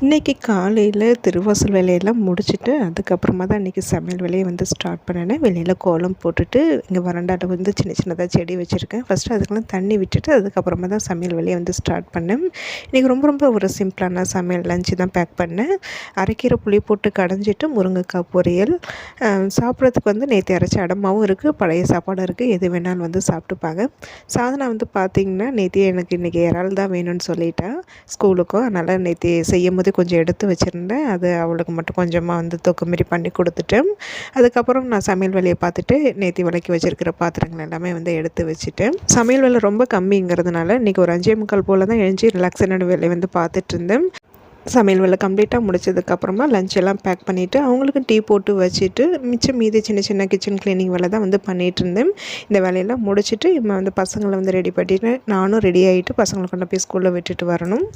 இன்றைக்கி காலையில் திருவாசல் வேலையெல்லாம் முடிச்சுட்டு அதுக்கப்புறமா தான் இன்றைக்கி சமையல் வேலையை வந்து ஸ்டார்ட் பண்ணினேன். வெளியில் கோலம் போட்டுட்டு இங்கே வராண்டாவில் வந்து சின்ன சின்னதாக செடி வச்சுருக்கேன். ஃபஸ்ட்டு அதுக்கெல்லாம் தண்ணி விட்டுட்டு அதுக்கப்புறமா தான் சமையல் வேலையை வந்து ஸ்டார்ட் பண்ணேன். இன்றைக்கி ரொம்ப ரொம்ப ஒரு சிம்பிளான சமையல் லஞ்சு தான் பேக் பண்ணேன். அரைக்கீரை புளி போட்டு கடைஞ்சிட்டு முருங்கைக்காய் பொரியல். சாப்பிட்றதுக்கு வந்து நேற்று அரைச்ச அடமாவும் இருக்குது, பழைய சாப்பாடும் இருக்குது. எது வேணாலும் வந்து சாப்பிட்டுப்பாங்க. சாதனா வந்து பார்த்திங்கன்னா நேற்று எனக்கு இன்றைக்கி இறால் தான் வேணும்னு சொல்லிட்டேன் ஸ்கூலுக்கும். அதனால் நேற்று செய்யும்போது கொஞ்சம் எடுத்து வச்சுருந்தேன். அது அவளுக்கு மட்டும் கொஞ்சமாக வந்து தொக்கு மாரி பண்ணி கொடுத்துட்டேன். அதுக்கப்புறம் நான் சமையல் வேலையை பார்த்துட்டு நேற்று விளக்கி வச்சுருக்கிற பாத்திரங்கள் எல்லாமே வந்து எடுத்து வச்சுட்டேன். சமையல் வேலை ரொம்ப கம்மிங்கிறதுனால இன்றைக்கி ஒரு 5:45 போல் தான் எழுந்து ரிலாக்ஸான வேலையை வந்து பார்த்துட்ருந்தேன். சமையல் வேலை கம்ப்ளீட்டாக முடிச்சதுக்கப்புறமா லஞ்ச் எல்லாம் பேக் பண்ணிவிட்டு அவங்களுக்கு டீ போட்டு வச்சுட்டு மிச்சம் மீதி சின்ன சின்ன கிச்சன் க்ளீனிங் வேலை தான் வந்து பண்ணிகிட்ருந்தேன். இந்த வேலையெல்லாம் முடிச்சுட்டு இப்போ வந்து பசங்களை வந்து ரெடி பண்ணிட்டு நானும் ரெடி ஆகிட்டு பசங்களை கொண்டு போய் ஸ்கூலில் விட்டுட்டு வரணும்.